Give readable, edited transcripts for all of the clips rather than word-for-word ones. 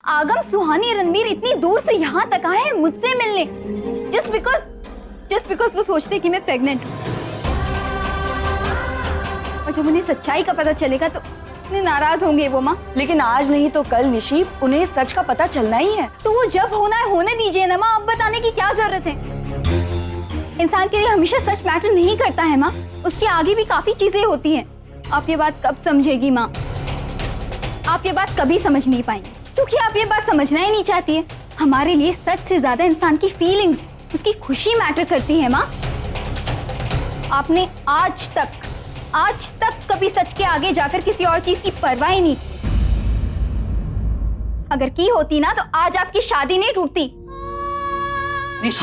आगम सुहानी रणवीर इतनी दूर से यहाँ तक आए हैं मुझसे मिलने, जस्ट बिकॉज वो सोचते कि मैं प्रेग्नेंट हूँ। और जब उन्हें सच्चाई का पता चलेगा तो इतने नाराज होंगे वो माँ। लेकिन आज नहीं तो कल निशी उन्हें सच का पता चलना ही है। तो वो जब होना है होने दीजिए ना माँ, अब बताने की क्या जरूरत है। इंसान के लिए हमेशा सच मैटर नहीं करता है माँ, उसके आगे भी काफी चीजें होती हैं। आप ये बात कब समझेगी माँ? आप ये बात कभी समझ नहीं पाएंगे क्योंकि आप ये बात समझना ही नहीं चाहती है। हमारे लिए सच से ज्यादा इंसान की फीलिंग्स, उसकी खुशी मैटर करती है माँ। आपने आज तक कभी सच के आगे जाकर किसी और चीज की परवाह ही नहीं की। अगर की होती ना तो आज आपकी शादी नहीं टूटती।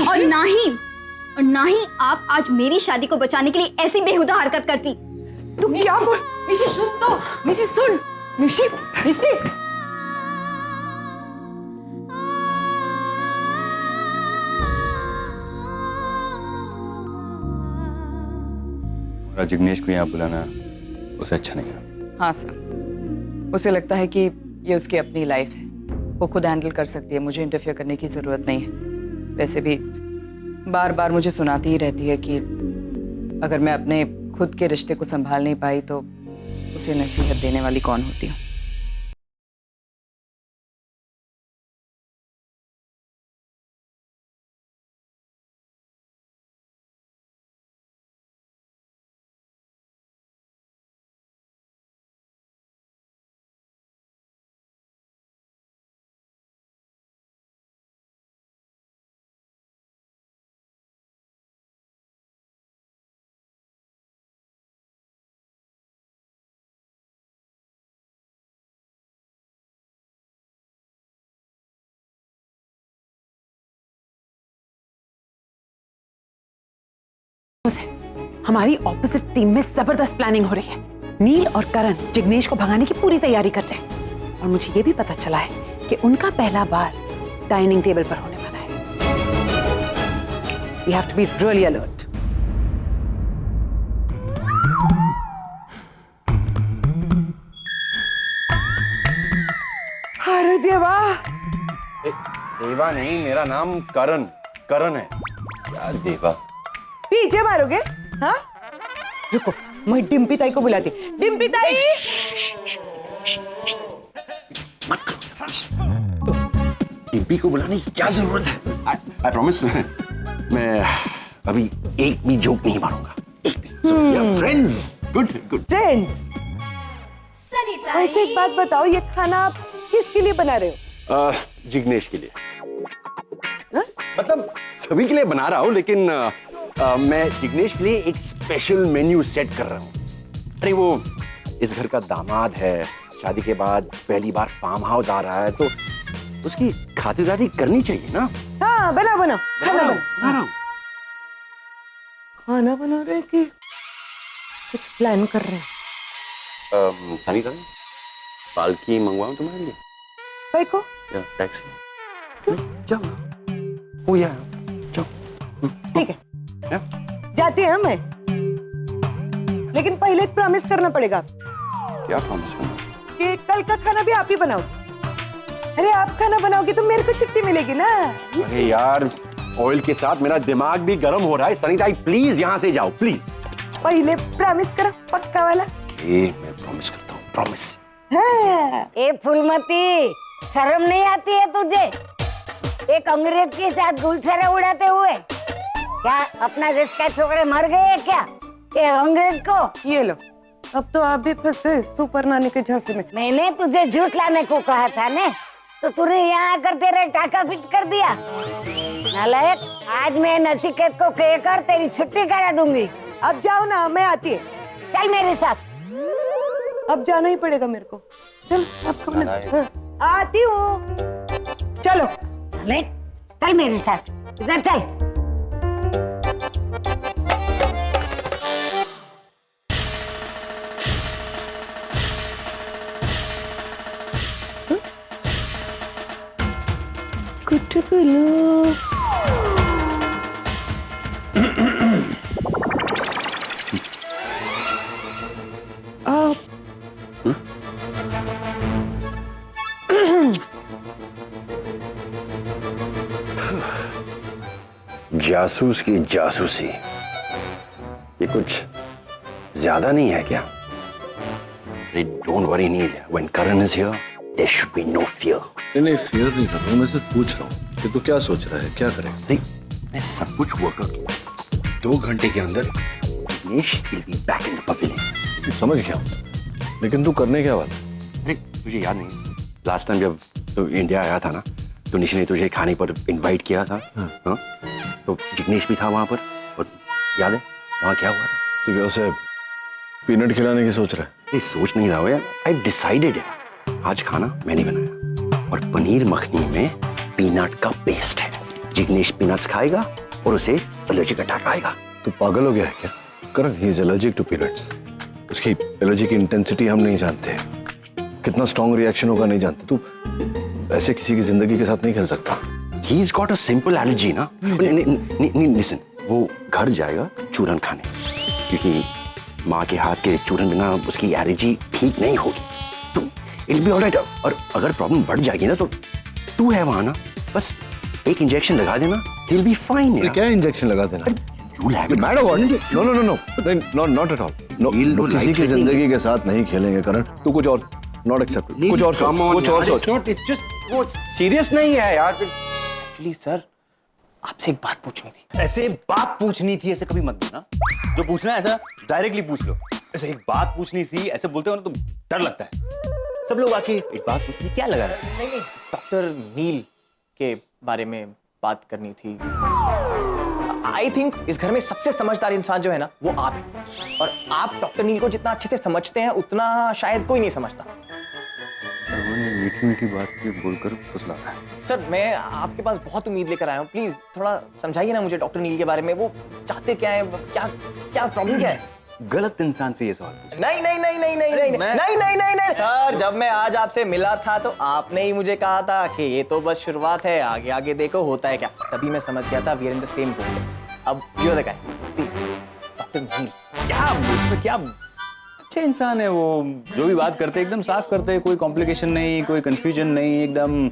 और ना ही आप आज मेरी शादी को बचाने के लिए ऐसी बेहुदा हरकत करती। तू क्या बोल? निशी सुन तो, निशी सुन, निशी। जिग्नेश को यहाँ बुलाना उसे अच्छा नहीं लगा। हाँ सर, उसे लगता है कि ये उसकी अपनी लाइफ है, वो खुद हैंडल कर सकती है, मुझे इंटरफेयर करने की जरूरत नहीं है। वैसे भी बार बार मुझे सुनाती ही रहती है कि अगर मैं अपने खुद के रिश्ते को संभाल नहीं पाई तो उसे नसीहत देने वाली कौन होती है। हमारी ऑपोजिट टीम में जबरदस्त प्लानिंग हो रही है। नील और करण जिग्नेश को भगाने की पूरी तैयारी कर रहे हैं और मुझे ये भी पता चला है कि उनका पहला बार डाइनिंग टेबल पर होने वाला है। We have to be really alert. अरे देवा! देवा नहीं, मेरा नाम करण है। क्या देवा? पीछे मारोगे? हाँ? रुको, मैं डिम्पी ताई को बुलाती। डिम्पी ताई! डिम्पी को बुलाने की क्या जरूरत है? I promise, मैं अभी एक भी जोक नहीं मारूंगा। एक भी। So, yeah, friends. Good. Friends! वैसे एक बात बताओ, ये खाना आप किसके लिए बना रहे हो? जिग्नेश के लिए। मतलब सभी के लिए बना रहा हूँ, लेकिन मैं जिग्नेश के लिए एक स्पेशल मेन्यू सेट कर रहा हूँ। अरे वो इस घर का दामाद है, शादी के बाद पहली बार फार्म हाउस आ रहा है, तो उसकी खातिरदारी करनी चाहिए ना। हाँ, बना खाना बना। खाना बना रहे कि कुछ प्लान कर रहे हैं? सनी का पालकी मंगवाऊं तुम्हारे लिए? भाई को? या टैक्सी? जाओ। ओ या जाओ। ठीक है। जाती है मैं, लेकिन पहले एक प्रॉमिस करना पड़ेगा। क्या प्रॉमिस करना? कि कल का खाना भी आप ही बनाओगे। अरे आप खाना बनाओगे तो मेरे को छुट्टी मिलेगी ना। अरे यार, ऑयल के साथ मेरा दिमाग भी गर्म हो रहा है। सनीता, प्लीज यहाँ से जाओ, प्लीज। पहले प्रॉमिस करो, पक्का वाला। मैं प्रॉमिस करता हूँ, प्रॉमिस। हाँ। ए फूलमती, शर्म नहीं आती है तुझे? एक अंग्रेज के साथ गुलछरे उड़ाते हुए। क्या अपना देश का छोकरे मर गए क्या? ये अंग्रेज को ये लो, अब तो आप भी फंस गए सुपर नानी के झांसे में। मैंने तुझे झूठ लाने को कहा था ने, तो तूने यहाँ आकर तेरे टाका फिट कर दिया। नालायक, आज मैं नचिकेत को कहकर तेरी छुट्टी करा दूंगी। अब जाओ ना, मैं आती है। चल मेरे साथ। अब जाना ही पड़ेगा मेरे को। चल, आपको हाँ, आती हूँ। चलो। चल मेरे साथ, इधर चल। कुटकुलो। जासूस की जासूसी, ये कुछ ज्यादा नहीं है क्या? Don't worry Neel, when Karan is here there should be no fear. नहीं फियर नहीं कर रहा हूँ, मैं सिर्फ पूछ रहा हूँ कि तू क्या सोच रहा है, क्या करेगा? नहीं, मैं सब कुछ हुआ कर 2 घंटे के अंदर Dinesh will be back in the pavilion. समझ गया, लेकिन तू करने क्या वाला? अरे तुझे याद नहीं, लास्ट टाइम जब तू इंडिया आया था ना, तो निशा ने तुझे खाने पर इनवाइट किया था। हाँ? तो जिग्नेश भी था वहां पर, और याद है वहां क्या हुआ था? तू क्या उसे पीनट खिलाने की सोच रहा है? नहीं सोच नहीं रहा हूँ यार, आई डिसाइडेड है आज खाना मैंने बनाया, और पनीर मखनी में पीनट का पेस्ट है। जिग्नेश पीनट्स खाएगा और उसे एलर्जी अटैक आएगा। तू पागल हो गया है क्या? Karan, he is allergic to peanuts. उसकी एलर्जी की इंटेंसिटी हम नहीं जानते, कितना स्ट्रॉन्ग रिएक्शन होगा नहीं जानते। तू ऐसे किसी की जिंदगी के साथ नहीं खेल सकता। He's got a simple allergy ना। लिसन, वो घर जाएगा चूरन खाने, क्योंकि माँ के हाथ के चूरन बिना उसकी एलर्जी ठीक नहीं होगी। तो it'll be all right। और अगर प्रॉब्लम बढ़ जाएगी ना, तो तू है वहां ना, बस एक इंजेक्शन लगा देना, he'll be fine यार। क्या इंजेक्शन लगा देना? You'll have it। Mad what? No no no no, not at all. No, किसी की जिंदगी के साथ नहीं खेलेंगे करण। तू कुछ और, नॉट एक्सेप्ट, कुछ और सोच, कुछ और सोच। It's just वो सीरियस नहीं है यार। एक्चुअली सर, आपसे एक बात पूछनी थी। ऐसे बात पूछनी थी, ऐसे कभी मत बोलना। जो पूछना है ऐसा डायरेक्टली पूछ लो। ऐसे एक बात पूछनी थी ऐसे बोलते हो ना तो डर लगता है। सब लोग आके एक बात पूछनी, क्या लगा रहा है? नहीं, डॉक्टर नील के बारे में बात करनी थी। आई थिंक इस घर में सबसे समझदार इंसान जो है ना, वो आप हैं। और आप डॉक्टर नील को जितना अच्छे से समझते हैं, उतना शायद कोई नहीं समझता। मीठी मीठी बात बोलकर फुसला रहा है। सर, मैं आपके पास बहुत उम्मीद लेकर आया हूँ। प्लीज थोड़ा समझाइए ना मुझे डॉक्टर नील के बारे में। वो चाहते क्या है, क्या क्या प्रॉब्लम क्या है? गलत इंसान से ये सवाल पूछा। नहीं नहीं नहीं नहीं नहीं नहीं नहीं नहीं नहीं नहीं सर, जब मैं आज आपसे मिला था तो आपने ही मुझे कहा था कि ये तो बस शुरुआत है, आगे आगे देखो होता है क्या। तभी मैं समझ गया था we are in the same boat. अब you are the guy, please doctor Neil. क्या उसमें क्या, अच्छे इंसान है वो, जो भी बात करते एकदम साफ करते हैं, कोई कॉम्प्लिकेशन नहीं, कोई कंफ्यूजन नहीं, एकदम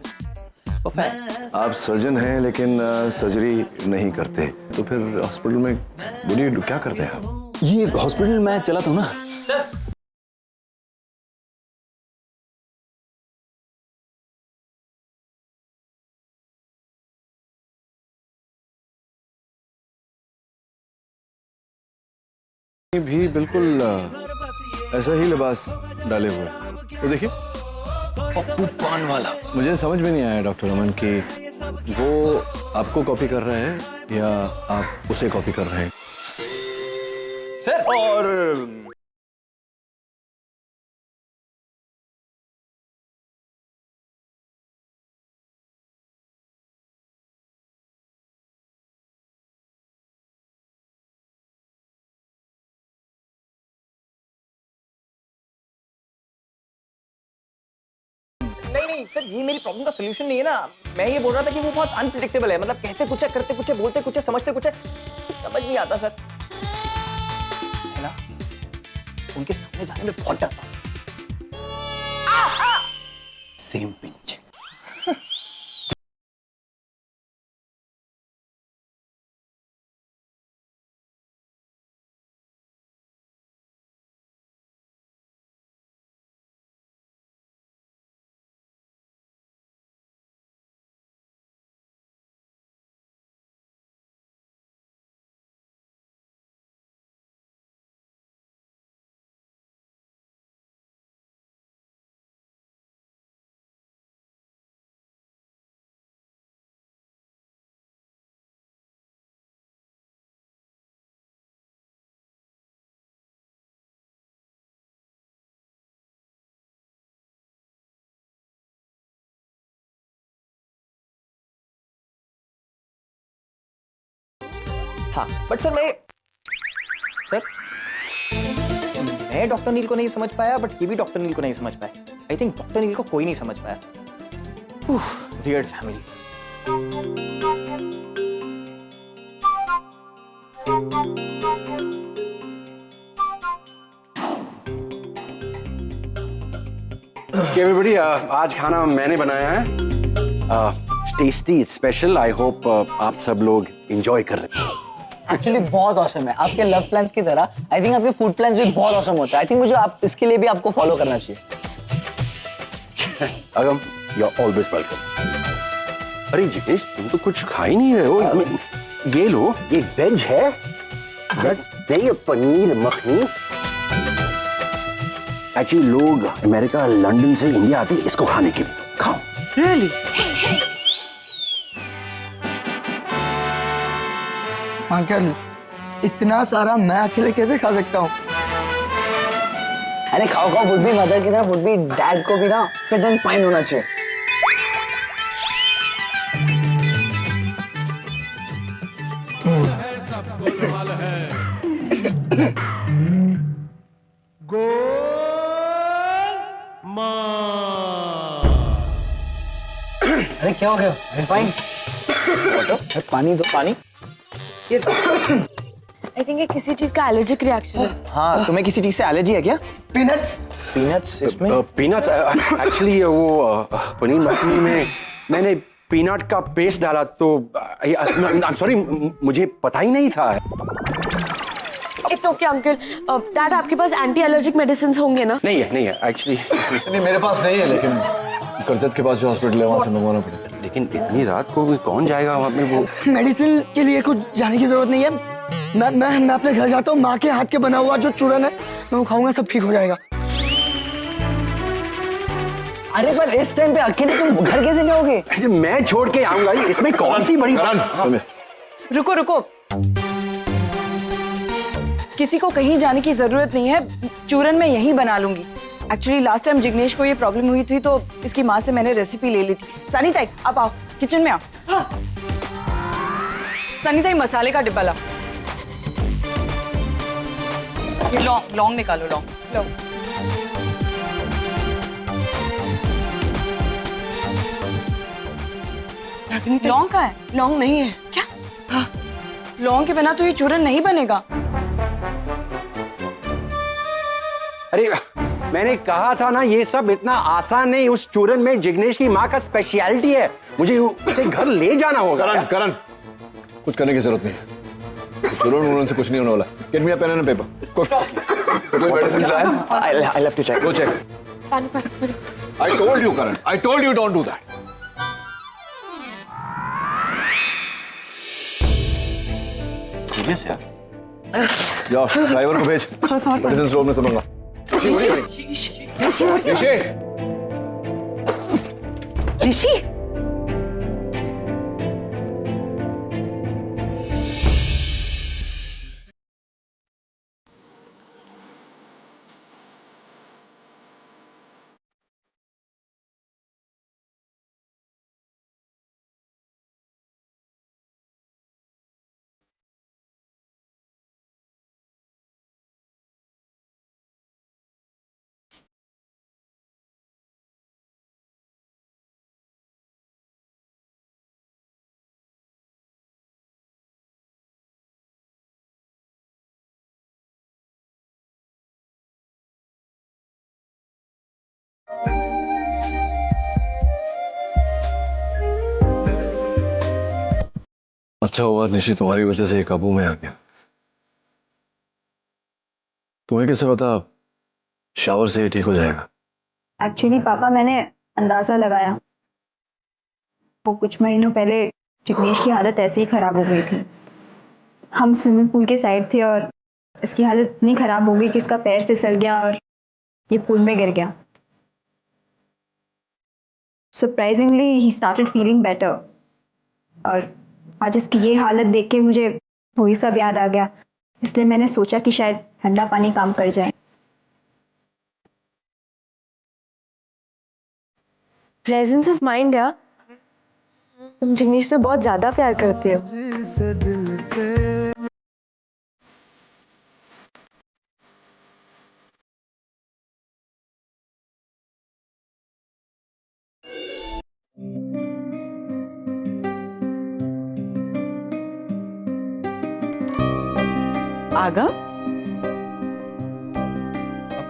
परफेक्ट। आप सर्जन हैं लेकिन सर्जरी नहीं करते, तो फिर हॉस्पिटल में क्या करते हैं आप? ये हॉस्पिटल में चला था ना। भी बिल्कुल ऐसा ही लिबास डाले हुए, तो देखिए पप्पू पान वाला। मुझे समझ में नहीं आया डॉक्टर रमन कि वो आपको कॉपी कर रहे हैं या आप उसे कॉपी कर रहे हैं। सर, और नहीं सर, ये मेरी प्रॉब्लम का सॉल्यूशन नहीं है ना। मैं ये बोल रहा था कि वो बहुत अनप्रिडिक्टेबल है, मतलब कहते कुछ है, करते कुछ है, बोलते कुछ है, समझते कुछ है, समझ नहीं आता सर, है ना। उनके सामने जाने में बहुत डरता हूं। Same pinch. हाँ, बट सर मैं डॉक्टर नील को नहीं समझ पाया, बट ये भी डॉक्टर नील को नहीं समझ पाया। आई थिंक डॉक्टर नील को कोई नहीं समझ पाया। Weird family. एवरीबॉडी, आज खाना मैंने बनाया है। It's tasty, it's special. I hope आप सब लोग एंजॉय कर रहे हैं। एक्चुअली बहुत ऑसम है आपके लव प्लान्स की तरह। आई थिंक आपके फूड प्लान्स भी बहुत ऑसम होता है। आई थिंक मुझे आप इसके लिए भी आपको फॉलो करना चाहिए। अगम, यू आर ऑलवेज वेलकम। अरे जिग्नेश, तुम तो कुछ खा ही नहीं रहे हो। ये लो, ये वेज है, नहीं पनीर मखनी। एक्चुअली लोग अमेरिका, लंदन से इंडिया आते हैं इसको खाने के लिए। खाओ। रियली? अंकल इतना सारा मैं अकेले कैसे खा सकता हूँ? अरे खाओ खाओ, वुड बी मदर की तरह वुड बी डैड को भी ना फिट एंड फाइन होना चाहिए। अरे क्या हो गया? फाइन। पानी दो, पानी। आई थिंक ये किसी चीज का एलर्जिक रिएक्शन है। हाँ, तुम्हें किसी चीज से एलर्जी है क्या? पीनट्स। पीनट्स इसमें? पीनट्स एक्चुअली वो पनीर मखनी में मैंने पीनट का पेस्ट डाला तो सॉरी, मुझे पता ही नहीं था। It's okay uncle. डैड आपके पास एंटी एलर्जिक मेडिसिन होंगे ना? नहीं है एक्चुअली। नहीं, मेरे पास नहीं है, लेकिन करजत के पास जो हॉस्पिटल है वहां से मंगवाना पड़ेगा। लेकिन इतनी रात को भी कौन जाएगा वहां पे? वो मेडिसिन के लिए कुछ जाने की जरूरत नहीं है। मैं अपने घर जाता हूँ। माँ के हाथ के बना हुआ जो चूरन है मैं वो खाऊंगा, सब ठीक हो जाएगा। अरे पर इस टाइम पे अकेले तुम घर कैसे जाओगे? मैं छोड़ के आऊंगा, इसमें कौन सी बड़ी रुको रुको, किसी को कहीं जाने की जरूरत नहीं है। चूरन मैं यहीं बना लूंगी। एक्चुअली लास्ट टाइम जिग्नेश को ये प्रॉब्लम हुई थी तो इसकी माँ से मैंने रेसिपी ले ली थी। सनी ताई आप आओ, किचन में आओ। हाँ। सनी ताई मसाले का डिब्बा लाओ। ये लौंग निकालो, लौंग। लौंग का है? लौंग नहीं है क्या? हाँ। लौंग के बिना तो ये चूरन नहीं बनेगा। अरे मैंने कहा था ना, ये सब इतना आसान नहीं। उस चूरन में जिग्नेश की माँ का स्पेशलिटी है। मुझे उसे घर ले जाना होगा। करण, कुछ करने की जरूरत नहीं है। चूरन से कुछ नहीं होने वाला। Get me a pen and paper. कोई मेडिसिन लाया? I'll have to check. Go check. पानी। I told you, Karan. I told you don't do that. Jignesh यार, जाओ ड्राइवर को भेज, मेडिसिन स्टोर में से मंगा। ऋषि अच्छा हुआ निशी, तुम्हारी वजह से ये काबू में आ गया। तुम्हें कैसे पता शावर से ही ठीक हो जाएगा? एक्चुअली पापा, मैंने अंदाजा लगाया। वो कुछ महीनों पहले जिग्नेश की हालत ऐसे ही खराब हो गई थी। हम स्विमिंग पूल के साइड थे और इसकी हालत इतनी खराब हो गई कि इसका पैर फिसल गया और ये पूल में गिर गया। Surprisingly he started feeling better. और आज इसकी ये हालत देख के मुझे वही सब याद आ गया। इसलिए मैंने सोचा कि शायद ठंडा पानी काम कर जाए। प्रेजेंस ऑफ माइंड यार, तुम जिग्नेश से बहुत ज्यादा प्यार करती हो। आगा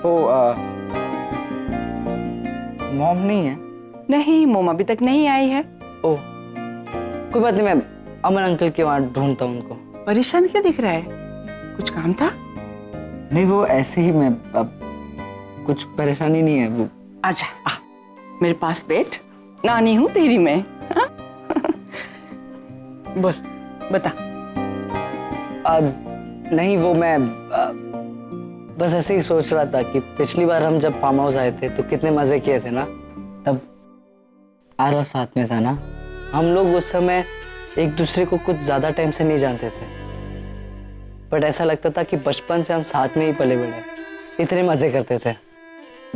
वो मॉम नहीं है? नहीं, मोम अभी तक नहीं आई है। ओह, कोई बात नहीं, मैं अमन अंकल के वहाँ ढूंढता हूँ उनको। परेशान क्यों दिख रहा है? कुछ काम था? नहीं, वो ऐसे ही, मैं अब कुछ परेशानी नहीं है वो। आजा, आ मेरे पास बैठ, नानी हूँ तेरी मैं। हाँ? बोल, बता। नहीं, वो मैं बस ऐसे ही सोच रहा था कि पिछली बार हम जब फार्म हाउस आए थे तो कितने मजे किए थे ना। तब आरव साथ में था ना। हम लोग उस समय एक दूसरे को कुछ ज्यादा टाइम से नहीं जानते थे, बट ऐसा लगता था कि बचपन से हम साथ में ही पले बड़े, इतने मजे करते थे।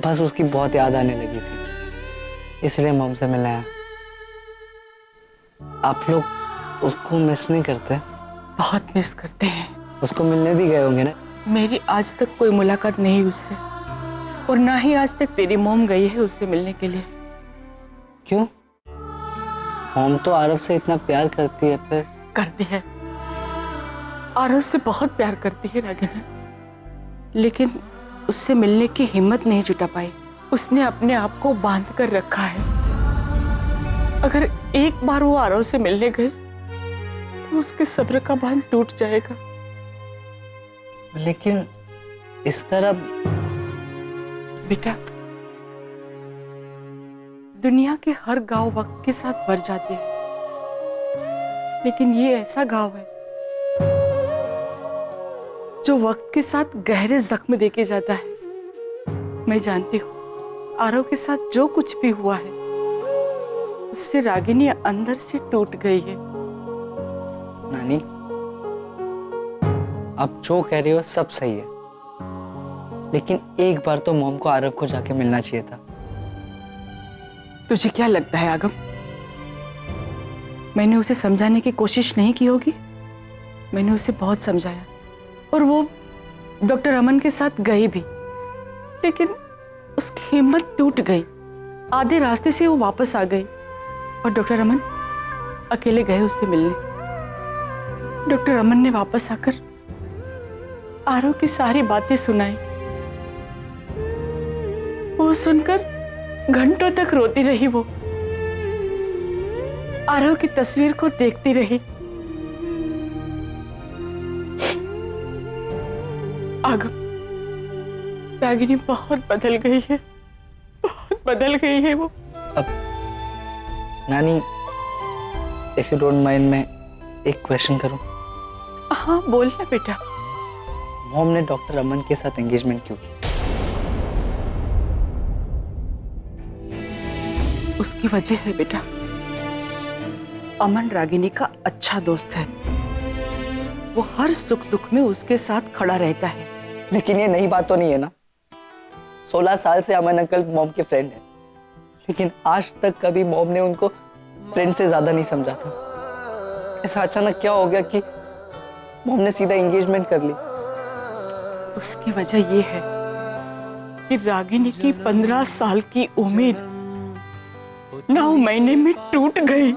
बस उसकी बहुत याद आने लगी थी, इसलिए हम हमसे मिलने आया। आप लोग उसको मिस नहीं करते? बहुत मिस करते हैं। उसको मिलने भी गए होंगे ना? मेरी आज तक कोई मुलाकात नहीं उससे, और ना ही आज तक तेरी मॉम गई है उससे मिलने के लिए। क्यों? मॉम तो आरव से इतना प्यार करती है। फिर करती है, आरव से बहुत प्यार करती है रागिनी, लेकिन उससे मिलने की हिम्मत नहीं जुटा पाई। उसने अपने आप को बांध कर रखा है। अगर एक बार वो आरव से मिलने गए तो उसके सब्र का बांध टूट जाएगा। लेकिन इस तरह बेटा, दुनिया के हर गांव वक्त के साथ भर जाते हैं, लेकिन ये ऐसा गांव है जो वक्त के साथ गहरे जख्म देके जाता है। मैं जानती हूँ आरव के साथ जो कुछ भी हुआ है उससे रागिनी अंदर से टूट गई है। नानी, आप जो कह रहे हो सब सही है, लेकिन एक बार तो मॉम को आरव को जाके मिलना चाहिए था। तुझे क्या लगता है आगम, मैंने उसे समझाने की कोशिश नहीं की होगी? मैंने उसे बहुत समझाया, और वो डॉक्टर अमन के साथ गई भी, लेकिन उसकी हिम्मत टूट गई। आधे रास्ते से वो वापस आ गई और डॉक्टर अमन अकेले गए उससे मिलने। डॉक्टर अमन ने वापस आकर आरव की सारी बातें सुनाई। वो सुनकर घंटों तक रोती रही। वो आरव की तस्वीर को देखती रही। आगम, रागिनी बहुत बदल गई है, बहुत बदल गई है वो। अब नानी, इफ यू डोंट माइंड, मैं एक क्वेश्चन करूं? हाँ बोल ना बेटा। मॉम ने डॉक्टर अमन के साथ एंगेजमेंट क्यों की? उसकी वजह है बेटा, अमन रागिनी का अच्छा दोस्त है। वो हर सुख दुख में उसके साथ खड़ा रहता है। लेकिन ये नई बात तो नहीं है ना। 16 साल से अमन अंकल मॉम के फ्रेंड है, लेकिन आज तक कभी मॉम ने उनको फ्रेंड से ज्यादा नहीं समझा था। ऐसा अचानक क्या हो गया कि मॉम ने सीधा एंगेजमेंट कर ली? उसकी वजह ये है कि रागिनी की 15 साल की उम्मीद 9 महीने में टूट गई।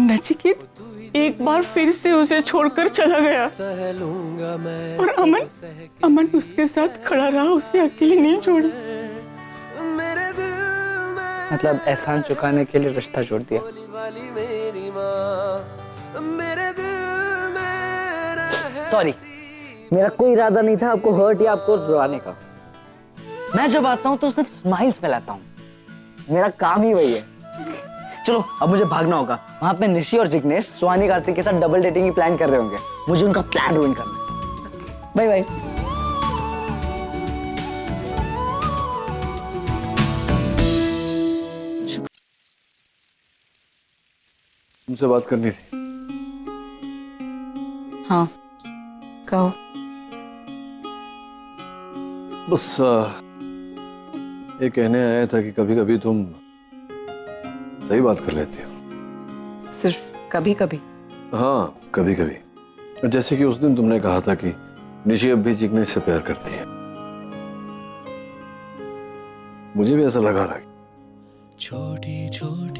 नचिकेत एक बार फिर से उसे छोड़कर चला गया, और अमन उसके साथ खड़ा रहा, उसे अकेले नहीं छोड़ी। मतलब एहसान चुकाने के लिए रिश्ता जोड़ दिया। सॉरी, मेरा कोई इरादा नहीं था आपको हर्ट या आपको रुलाने का। मैं जब आता हूं तो सिर्फ स्माइल्स फैलाता हूं, मेरा काम ही वही है। चलो अब मुझे भागना होगा। वहां पे निशी और जिग्नेश सुहानी कार्तिक के साथ डबल डेटिंग की प्लान कर रहे होंगे। मुझे उनका प्लान रुइन करना है। Bye bye. तुमसे बात करनी थी। हाँ कहो। बस ये कहने आया था कि कभी कभी तुम सही बात कर लेती हो। सिर्फ कभी कभी? हाँ, कभी कभी। जैसे कि उस दिन तुमने कहा था कि निशी अब भी जिग्नेश से प्यार करती है। मुझे भी ऐसा लगा रहा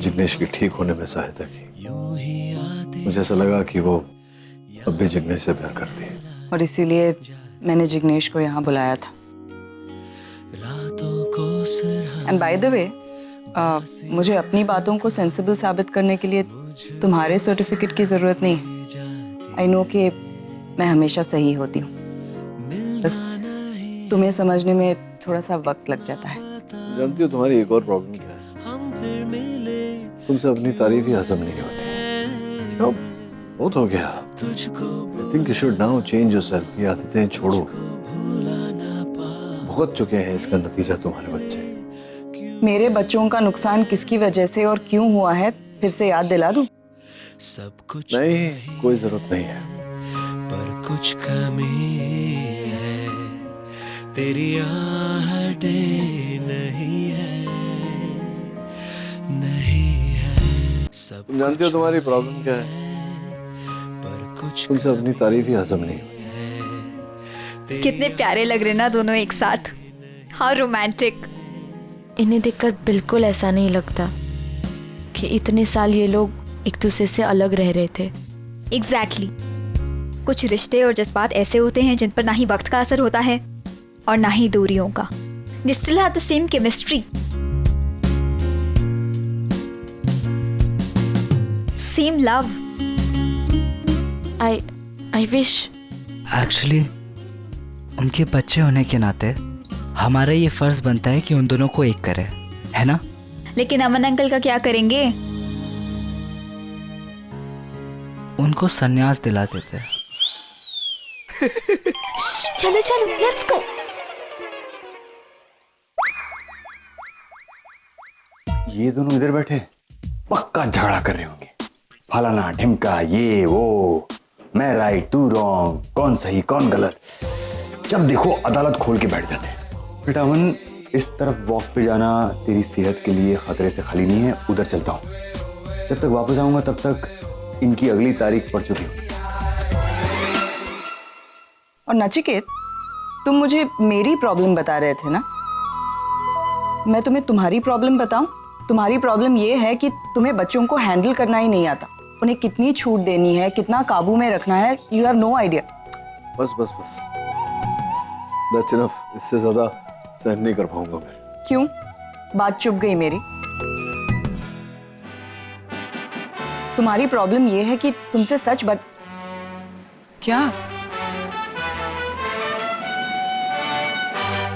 जिग्नेश के ठीक होने में सहायता की। मुझे ऐसा लगा कि वो अब भी जिग्नेश से प्यार करती है, और इसीलिए मैंने जिग्नेश को यहाँ बुलाया था। एंड बाय द वे, मुझे अपनी बातों को सेंसिबल साबित करने के लिए तुम्हारे सर्टिफिकेट की जरूरत नहीं है। आई नो कि मैं हमेशा सही होती हूँ, बस तुम्हें समझने में थोड़ा सा वक्त लग जाता है। जानती हो तुम्हारी एक और प्रॉब्लम क्या है? तुमसे अपनी तारीफ ही हजम नहीं होती। क्यों? बहुत हो गया। I think you should now change yourself। ये आदतें छोड़ो। भुगत चुके हैं इसका नतीजा तुम्हारे बच्चे। मेरे बच्चों का नुकसान किसकी वजह से और क्यों हुआ है फिर से याद दिला दूं? नहीं, कोई जरूरत नहीं है। पर कुछ कमी है, तेरी आहटें नहीं है, नहीं है। सब तुम जानती हो तुम्हारी प्रॉब्लम क्या है? पर कुछ तुमसे अपनी तारीफ ही हजम नहीं होती। कितने प्यारे लग रहे ना दोनों एक साथ, हाँ रोमांटिक। इन्हें देखकर बिल्कुल ऐसा नहीं लगता कि इतने साल ये लोग एक दूसरे से अलग रह रहे थे। एग्जैक्टली कुछ रिश्ते और जज्बात ऐसे होते हैं जिन पर ना ही वक्त का असर होता है और ना ही दूरियों का। They still have the same chemistry, same love. I wish। Actually उनके बच्चे होने के नाते हमारा ये फर्ज बनता है कि उन दोनों को एक करें, है ना? लेकिन अमन अंकल का क्या करेंगे? उनको संन्यास दिला देते। चलो चलो लेट्स गो। ये दोनों इधर बैठे पक्का झगड़ा कर रहे होंगे। फलाना ढिमका, ये वो, मैं राइट तू रॉन्ग, कौन सही कौन गलत। जब देखो अदालत खोल के बैठ जाते हैं। बेटा अमन, इस तरफ वॉक पे जाना तेरी सेहत के लिए खतरे से खाली नहीं है, उधर चलता हूँ। जब तक वापस आऊंगा तब तक इनकी अगली तारीख पड़ चुकी होगी। और नचिकेत, तुम मुझे मेरी प्रॉब्लम बता रहे थे ना? मैं तुम्हें तुम्हारी प्रॉब्लम बताऊं? तुम्हारी प्रॉब्लम ये है कि तुम्हें बच्चों को हैंडल करना ही नहीं आता। उन्हें कितनी छूट देनी है, कितना काबू में रखना है, यू हैव नो आइडिया। बस बस बस, दैट्स इनफ। इससे ज्यादा सहन नहीं कर पाऊंगा मैं। क्यों? बात चुप गई मेरी। तुम्हारी प्रॉब्लम ये है कि तुमसे सच क्या?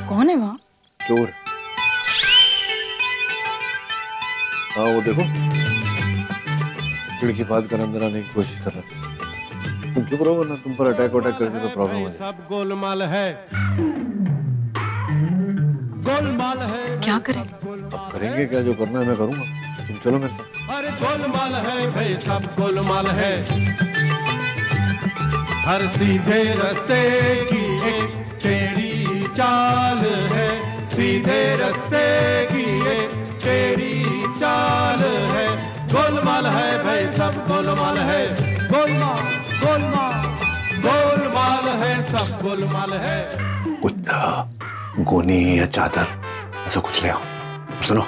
कौन है वहां? चोर। हाँ वो देखो, खिड़की फाड़ कर अंदर आने की कोशिश कर रहा था। तुम चुप रहो वरना तुम पर अटैक करके तो प्रॉब्लम हो जाए। सब गोलमाल है, गोलमाल है। क्या करें? अब करेंगे क्या, जो करना है मैं करूंगा। तुम चलो मेरे साथ। अरे गोलमाल है भाई, सब गोलमाल है। हर सीधे रास्ते की एक टेढ़ी चाल है, सीधे रास्ते की एक टेढ़ी चाल है। गोलमाल है भाई, सब गोलमाल है। गोलमाल गोलमाल गोलमाल है, सब गोलमाल है। कुछ गोनी या चादर ऐसा कुछ ले आओ। सुनो,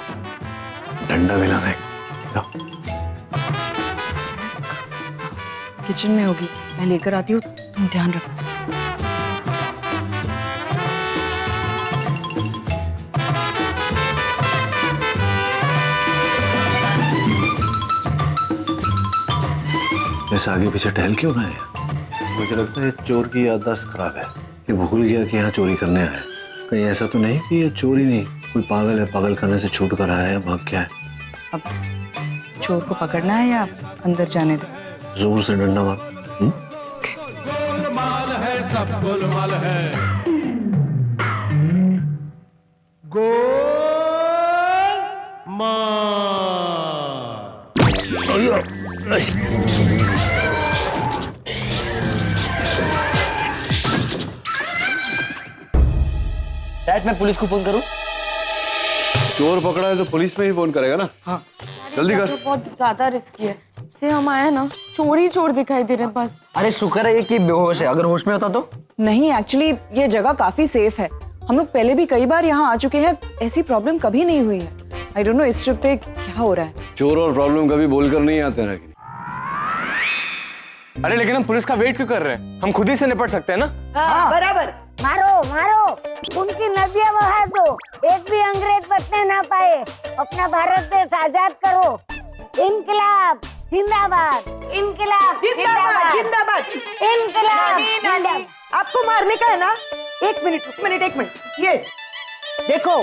डंडा भी लाना है। किचन में होगी, मैं लेकर आती हूँ, तुम ध्यान रखो। ऐसे आगे पीछे टहल क्यों रहे हैं? मुझे लगता है चोर की याददाश्त खराब है। ये भूल गया कि यहाँ चोरी करने आया है। कहीं ऐसा तो नहीं कि ये चोरी नहीं, कोई पागल है, पागल खाने से छूट कर आया है, भाग क्या है? अब चोर को पकड़ना है या अंदर जाने दे? जोर से डंडा मार। गोलमाल है, सब गोलमाल है। डैड, मैं पुलिस को फोन करूं? चोर पकड़ा है तो पुलिस में ही फोन करेगा ना? हाँ। जल्दी कर। तो बहुत ज्यादा रिस्की है। से हम आए ना, चोर ही चोर दिखाई दे रहे हैं बस। अरे शुक्र है कि बेहोश है, अगर होश में होता तो। नहीं, एक्चुअली ये जगह काफी सेफ है। हम लोग पहले भी कई बार यहाँ आ चुके हैं, ऐसी प्रॉब्लम कभी नहीं हुई है। आई डोंट नो इस ट्रिप पे क्या हो रहा है। चोर और प्रॉब्लम कभी बोलकर नहीं आते ना। अरे लेकिन हम पुलिस का वेट क्यों कर रहे हैं? हम खुद ही से निपट सकते हैं ना? हाँ, बराबर। मारो मारो, उनकी नदियां बहा दो, एक भी अंग्रेज बचने ना पाए, अपना भारत देश आजाद करो। इनकलाब जिंदाबाद, इनकलाब जिंदाबाद जिंदाबाद। इनकलाब नानी नानी आपको मारने का है ना? एक मिनट ये देखो,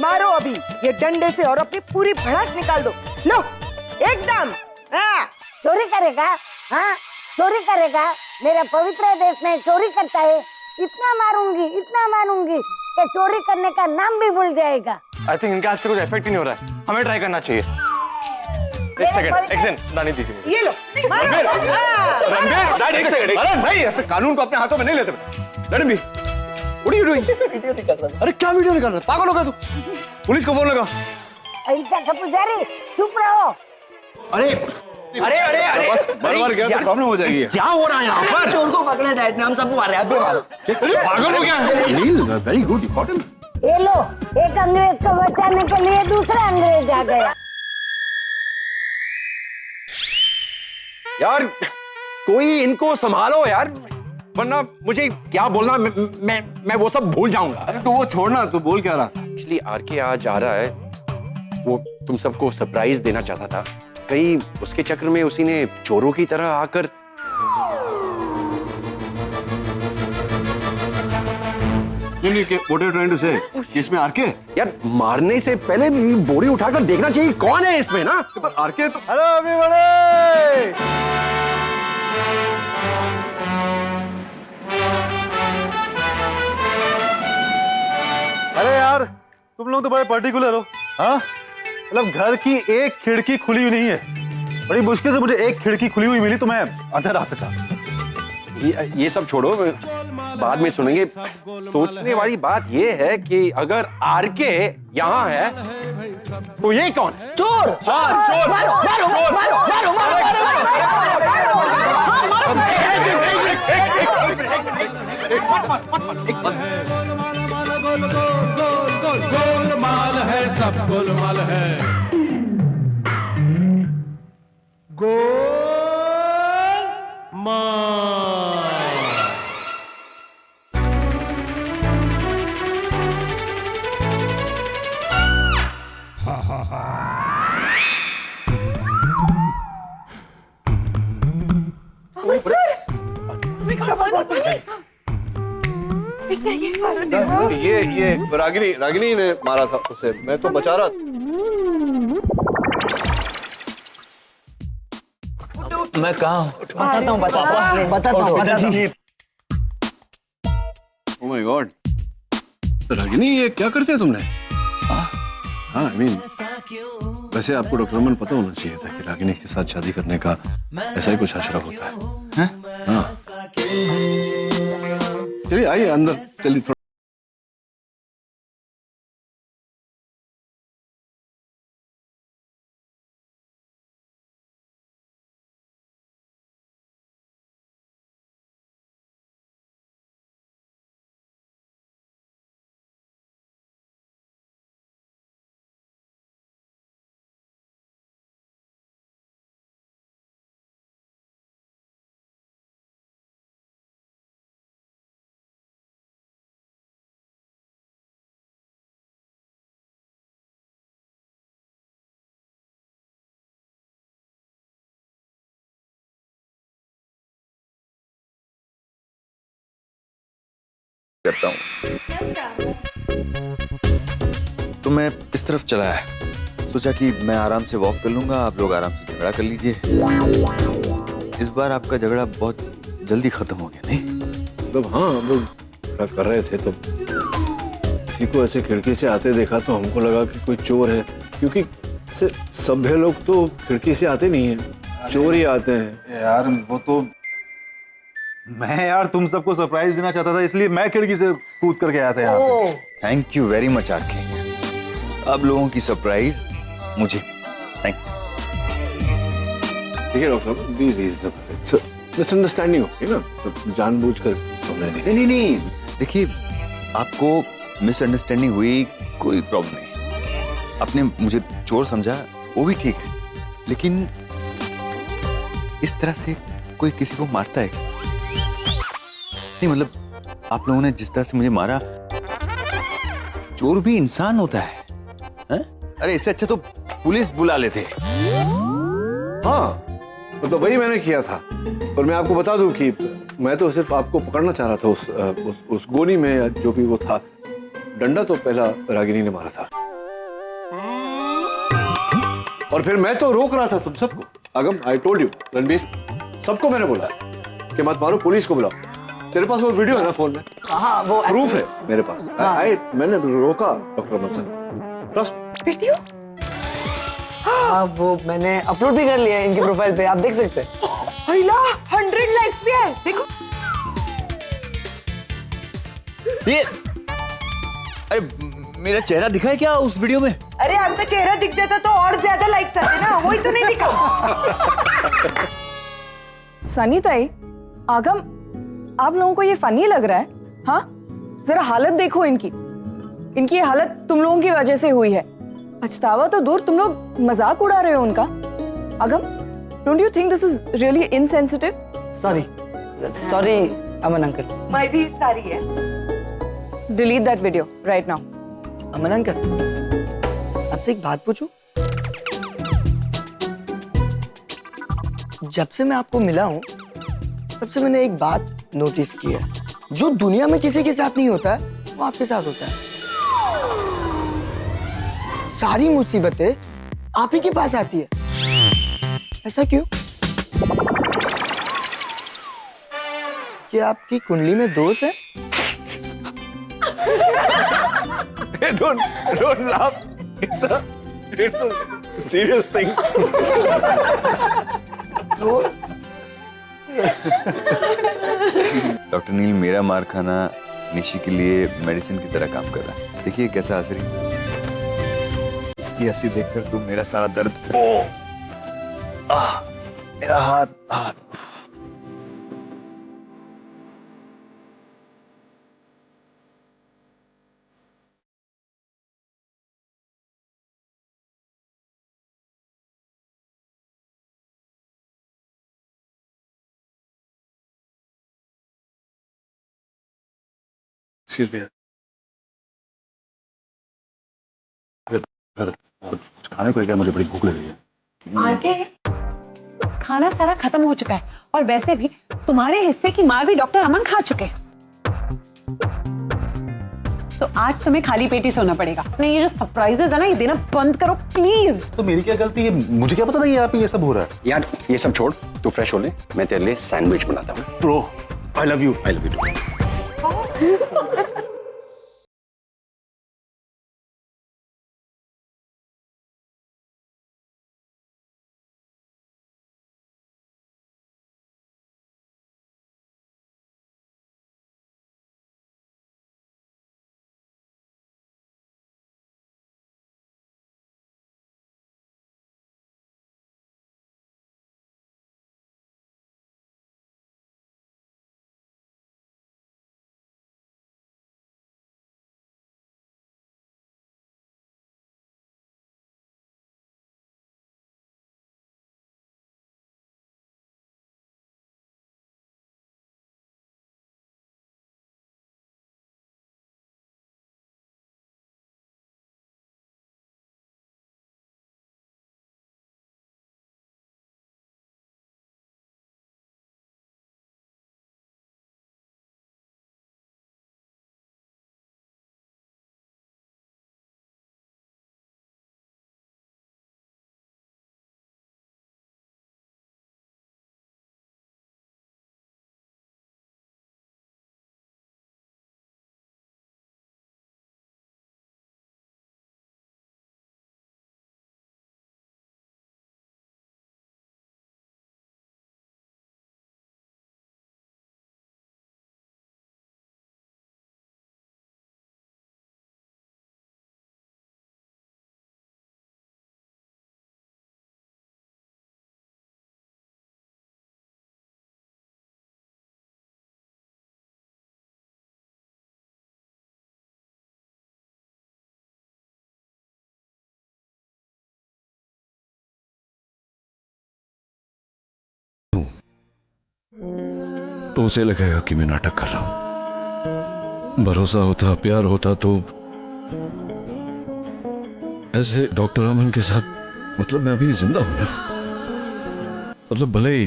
मारो अभी ये डंडे से और अपनी पूरी भड़ास निकाल दो। लो एकदम। हाँ चोरी करेगा? हाँ चोरी करेगा? मेरा पवित्र देश में चोरी करता है, इतना मारूंगी कि चोरी करने का नाम भी भूल जाएगा। आई थिंक इनका आज से कुछ इफेक्ट ही नहीं हो रहा है, हमें ट्राई करना चाहिए। एक सेकंड नानी दीजिए मुझे। ये लो मारो। रणबीर डैड एक सेकंड। अरे भाई ऐसे कानून को अपने हाथों में नहीं लेते। Ranbir what are you doing? Video निकाल रहा। अरे क्या वीडियो निकाल रहा? पागल हो गया तू? पुलिस को फोन लगा। अहिंसा का पुजारी चुप रहो। अरे अरे अरे अरे बस बार-बार गया तो प्रॉब्लम हो जाएगी। क्या हो रहा है यहाँ पर? चोर को पकड़े डैड ने, हम सबको मार रहे हैं, आप भी मारो। पागल हो गया है? Very good important. ये लो, एक अंग्रेज को बचाने के लिए दूसरा अंग्रेज आ गया। यार कोई इनको संभालो यार, वरना मुझे क्या बोलना मैं वो सब भूल जाऊंगा। अरे तो वो छोड़ना, तू बोल क्या रहा था? इसलिए आरके आज आ रहा है, वो तुम सबको सरप्राइज देना चाहता था। कहीं उसके चक्कर में उसी ने चोरों की तरह आकर नहीं, what are you trying to say? इसमें आरके? यार मारने से पहले भी बोरी उठाकर देखना चाहिए कौन है इसमें ना। पर आरके तो हेलो एवरीबॉडी। अरे यार तुम लोग तो बड़े पर्टिकुलर हो। हाँ मतलब घर की एक खिड़की खुली हुई नहीं है, बड़ी मुश्किल से मुझे एक खिड़की खुली हुई मिली तो मैं अंदर आ सका। ये सब छोड़ो, बाद में सुनेंगे। सोचने वाली बात ये है कि अगर आरके यहाँ है तो ये कौन है? चोर। हाँ चोर। मारो मारो मारो मारो गोलमाल है, सब गोलमाल है। ये रागिनी ने मारा था उसे, मैं तो बचा रहा था। मैं कहाँ? बताता हूँ। ओह माय गॉड, रागिनी ये क्या करते हैं तुमने? हाँ आई मीन वैसे आपको डॉक्टर अमन पता होना चाहिए था कि रागिनी के साथ शादी करने का ऐसा ही कुछ अशरफ होता है। हाँ चलिए आइए अंदर, चलिए थोड़ा। करता हूँ तो मैं इस तरफ चला है, सोचा कि मैं आराम से वॉक कर लूंगा, आप लोग आराम से झगड़ा कर लीजिए। इस बार आपका झगड़ा बहुत जल्दी खत्म हो गया नहीं? मतलब हाँ, हम लोग झगड़ा कर रहे थे तो किसी को ऐसे खिड़की से आते देखा तो हमको लगा कि कोई चोर है, क्योंकि सभ्य लोग तो खिड़की से आते नहीं है, चोर ही आते हैं। यार वो तो मैं यार तुम सबको सरप्राइज देना चाहता था, इसलिए मैं खिड़की से कूद करके आया था यहाँ पे। Thank you very much RK, अब लोगों की सरप्राइज मुझे। Thank you. देखिए डॉक्टर, बी रीजनेबल, मिसअंडरस्टैंडिंग होगी ना, तो जानबूझकर हमने नहीं, देखिए आपको मिसअंडरस्टैंडिंग हुई, कोई प्रॉब्लम नहीं। आपने मुझे चोर समझा, वो भी ठीक है, लेकिन इस तरह से कोई किसी को मारता है? नहीं मतलब आप लोगों ने जिस तरह से मुझे मारा, चोर भी इंसान होता है, हैं? अरे इससे अच्छा तो पुलिस बुला लेते। हाँ, तो वही मैंने किया था। और मैं आपको बता दूं कि मैं तो सिर्फ आपको पकड़ना चाह रहा था उस गोली में, जो भी वो था। डंडा तो पहला रागिनी ने मारा था, और फिर मैं तो रोक रहा था तुम सबको। अगम, आई टोल्ड यू रणबीर, सबको मैंने बोला कि मत मारो, पुलिस को बुलाओ। तेरे पास वो वीडियो है ना फोन में? हाँ, वो प्रूफ है मेरे पास। मैंने रोका डॉक्टर अमन सर। Trust video? हाँ, वो मैंने अपलोड भी कर लिया है इनकी प्रोफाइल पे, आप देख सकते हैं। 100 लाइक्स भी आए, देखो। ये अरे मेरा चेहरा दिखा है क्या उस वीडियो में? अरे आपका चेहरा दिख जाता तो और ज्यादा लाइक्स आते ना, वही तो नहीं दिखा। सनी ताई, आगम, आप लोगों को ये फनी लग रहा है? हाँ, जरा हालत देखो इनकी। इनकी ये हालत तुम लोगों की वजह से हुई है। पछतावा तो दूर, तुम लोग मजाक उड़ा रहे हो उनका। अगम, don't you think this is really insensitive? Sorry Aman uncle. मैं भी सारी है। Delete that video right now. Aman uncle, आपसे एक बात पूछूं? जब से मैं आपको मिला हूं, तब से मैंने एक बात नोटिस की है, जो दुनिया में किसी के साथ नहीं होता है, वो आपके साथ होता है। सारी मुसीबतें आप ही के पास आती है। ऐसा क्यों? क्या आपकी कुंडली में दोष है? Don't laugh. It's a serious thing. Doctor Neil, मेरा मार खाना निशी के लिए मेडिसिन की तरह काम कर रहा है। देखिए कैसा असर है। इसकी हंसी देखकर तुम मेरा सारा दर्द, मेरा हाथ। कुछ खाने को क्या? मुझे बड़ी भूख लगी है। आगे खाना सारा खत्म हो चुका है, और वैसे भी तुम्हारे हिस्से की मार भी डॉक्टर अमन खा चुके हैं। तो आज तुम्हें खाली पेट ही सोना पड़ेगा। अपने ये जो सरप्राइजेस है ना, ये देना बंद करो प्लीज। तो मेरी क्या गलती है? मुझे क्या पता था यहाँ पे ये सब हो रहा है। यार ये सब छोड़, तू फ्रेश हो ले, मैं तेरे लिए सैंडविच बनाता हूँ। Bro, I love you. तो उसे लगेगा कि मैं नाटक कर रहा हूं। भरोसा होता, प्यार होता तो ऐसे डॉक्टर अमन के साथ, मतलब मैं अभी जिंदा हूं ना, मतलब भले ही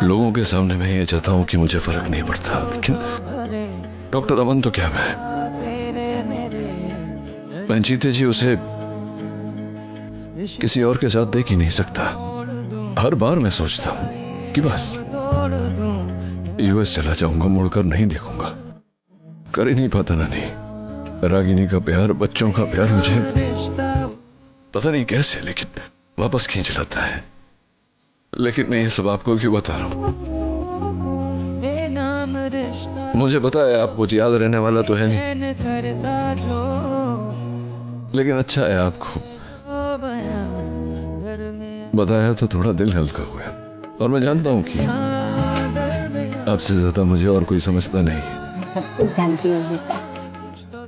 लोगों के सामने मैं ये चाहता हूं कि मुझे फर्क नहीं पड़ता, लेकिन डॉक्टर अमन तो क्या मैं जीते जी उसे किसी और के साथ देख ही नहीं सकता। हर बार मैं सोचता हूं कि बस यूएस चला जाऊंगा, मुड़कर नहीं देखूंगा। कर ही नहीं पाता ना, नहीं। रागिनी का प्यार, बच्चों का प्यार मुझे पता नहीं कैसे लेकिन वापस खींच लाता है। लेकिन मैं ये सब आपको क्यों बता रहा हूं? मुझे पता है आपको याद रहने वाला तो है नहीं, लेकिन अच्छा है आपको बताया तो थोड़ा दिल हल्का हुआ। और मैं जानता हूं कि आपसे ज्यादा मुझे और कोई समझता नहीं है। सब कुछ जानती हूँ बेटा,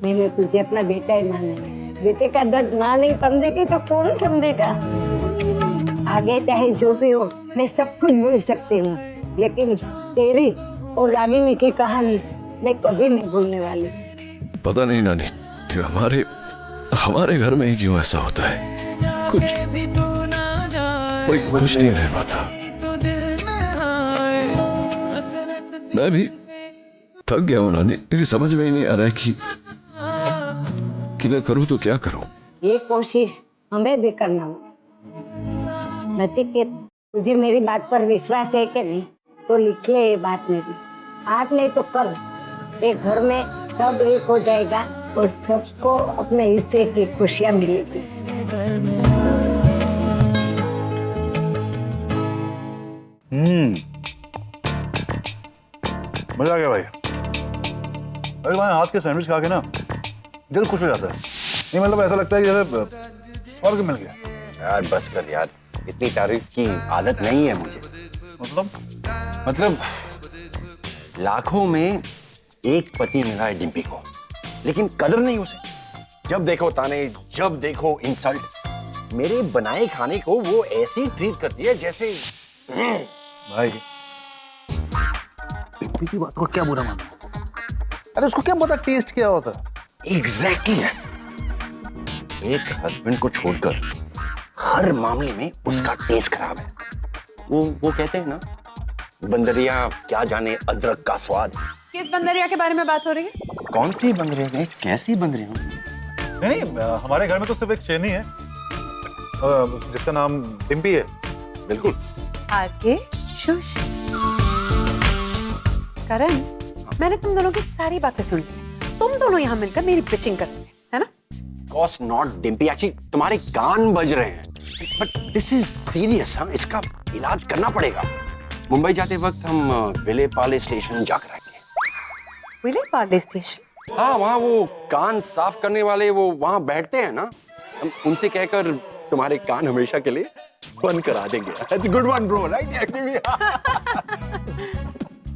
मैंने तुझे अपना बेटा ही माना है। बेटे का दर्द माँ नहीं समझेगी तो कौन समझेगा? आगे चाहे जो भी हो, मैं सब कुछ भूल सकती हूँ, लेकिन तेरी और रागिनी की कहानी मैं कभी नहीं भूलने वाली। पता नहीं नानी, हमारे घर में ही क्यों ऐसा होता है? कुछ कोई खुश नहीं रह पाता। मैं भी थक गया हूं नानी, मेरी समझ में ही नहीं आ रहा है कि मैं करूं तो क्या करूं। ये कोशिश हमें भी करना होगा। नचिकेत, तुझे मेरी बात पर विश्वास है कि नहीं? तो लिख ले ये बात मेरी, आज नहीं तो कल एक घर में सब एक हो जाएगा और सबको अपने हिस्से की खुशियां मिलेगी। मजा आ गया भाई। अरे भाई हाथ के सैंडविच खा के ना दिल खुश हो जाता है। नहीं मतलब ऐसा लगता है कि जैसे और मिल गया। यार बस कर यार, इतनी तारीफ की आदत नहीं है मुझे। मतलब लाखों में एक पति मिला है डिम्पी को, लेकिन कदर नहीं उसे। जब देखो ताने, जब देखो इंसल्ट। मेरे बनाए खाने को वो ऐसी ट्रीट करती है जैसे भाई डिम्पी की बात को क्या बुरा माना? अरे उसको क्या पता टेस्ट क्या होता है? एग्जैक्टली एक हस्बैंड को छोड़कर हर मामले में उसका टेस्ट खराब है। वो कहते हैं ना, बंदरिया क्या जाने अदरक का स्वाद। किस बंदरिया के बारे में बात हो रही है? कौन सी बंदरिया नहीं, कैसी बंदरिया? नहीं हमारे घर में तो सिर्फ एक शेरनी है जिसका नाम डिम्पी है। बिल्कुल। आगे शुश। करण, मैंने तुम दोनों की सारी बातें सुन ली। तुम दोनों यहाँ मिलकर मेरी पिचिंग करते हैं, है ना? कॉस नॉट डिम्पी, एक्चुअली तुम्हारे कान बज रहे हैं। But this is serious. हाँ, इसका इलाज करना पड़ेगा। मुंबई जाते वक्त हम विले पार्ले स्टेशन जाकर आएंगे। विले पार्ले स्टेशन? हाँ, वहाँ वो कान साफ करने वाले वो वहाँ बैठते हैं ना, हम उनसे कहकर तुम्हारे कान हमेशा के लिए बंद करा देंगे। That's a good one, bro, right?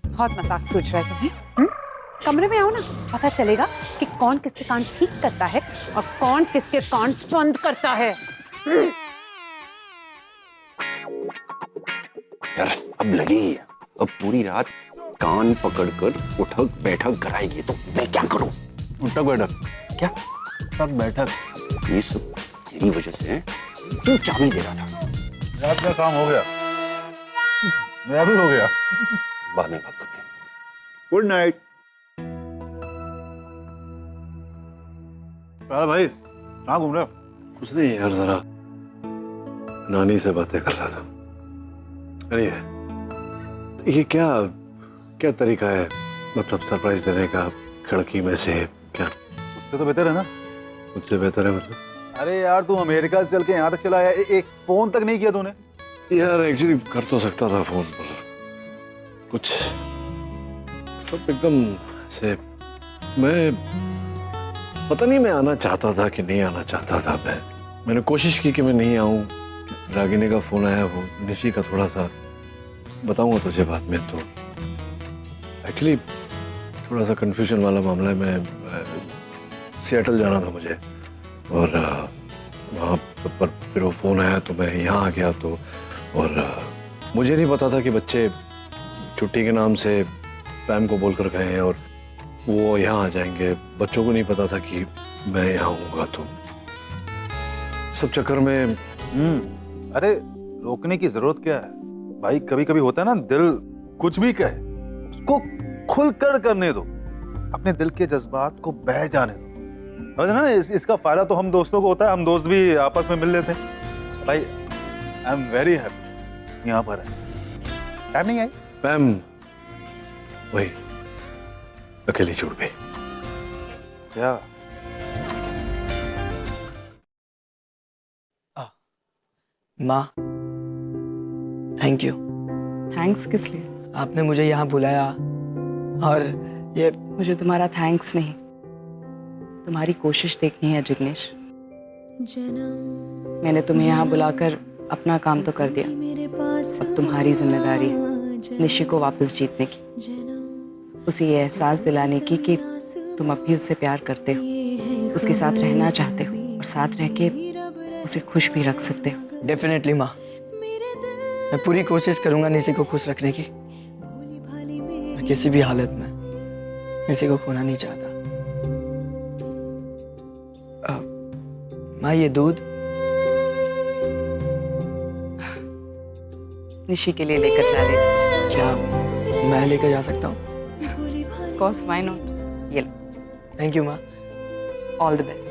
बहुत मजाक सोच रहा है तुम्हें? कमरे में आओ ना, पता चलेगा कि कौन किसके कान ठीक करता है और कौन किसके कान बंद करता है। यार अब लगी, अब पूरी रात कान पकड़कर उठक बैठक कराएगी तो मैं क्या करूं? उठक बैठक क्या? उठक बैठक ये सब तेरी वजह से। तू चाबी दे रहा था। रात का काम हो गया, मेरा भी हो गया। बाद में बात करते हैं। Good night. भाई कहाँ घूम रहे हो? कुछ नहीं यार, जरा नानी से बातें कर रहा था। अरे ये क्या तरीका है, मतलब सरप्राइज देने का खिड़की में से? क्या उससे तो बेहतर है ना? मुझसे बेहतर है मतलब? अरे यार तू अमेरिका से चल के यहाँ तक चला आया, एक फोन तक नहीं किया तूने। यार एक्चुअली कर तो सकता था फोन पर, कुछ सब एकदम से, मैं पता नहीं मैं आना चाहता था कि नहीं आना चाहता था। मैंने कोशिश की कि मैं नहीं आऊं। रागिनी का फोन आया, वो निशी का थोड़ा सा बताऊंगा तुझे बाद में। तो एक्चुअली थोड़ा सा कंफ्यूजन वाला मामला है। मैं सिएटल जाना था मुझे और वहाँ पर फिर वो फ़ोन आया तो मैं यहाँ आ गया। तो और मुझे नहीं पता था कि बच्चे छुट्टी के नाम से पैम को बोलकर गए हैं और वो यहाँ आ जाएंगे। बच्चों को नहीं पता था कि मैं यहाँ हूँगा, तो सब चक्कर में। अरे रोकने की जरूरत क्या है भाई? कभी कभी होता है ना, दिल कुछ भी कहे उसको खुलकर करने दो, अपने दिल के जज्बात को बह जाने दो, समझ ना? इसका फायदा तो हम दोस्तों को होता है, हम दोस्त भी आपस में मिल लेते हैं। भाई आई एम वेरी हैप्पी यहाँ पर है। टाइम नहीं आई पैम वही अकेली छूट गई। क्या? माँ थैंक यू। थैंक्स किस लिए? आपने मुझे यहाँ बुलाया और ये मुझे तुम्हारा थैंक्स नहीं, तुम्हारी कोशिश देखनी है जिग्नेश। मैंने तुम्हें यहाँ बुलाकर अपना काम तो कर दिया, अब तुम्हारी जिम्मेदारी है निशी को वापस जीतने की, उसे ये एहसास दिलाने की कि तुम अब भी उससे प्यार करते हो, उसके साथ रहना चाहते हो और साथ रह के उसे खुश भी रख सकते हो। डेफिनेटली माँ, मैं पूरी कोशिश करूंगा निशी को खुश रखने की, और किसी भी हालत में निशी को खोना नहीं चाहता। माँ ये दूध निशी के लिए लेकर जा रहे थे। क्या मैं लेकर जा सकता हूँ? Of course, why not? ये लो। थैंक यू माँ। All the best.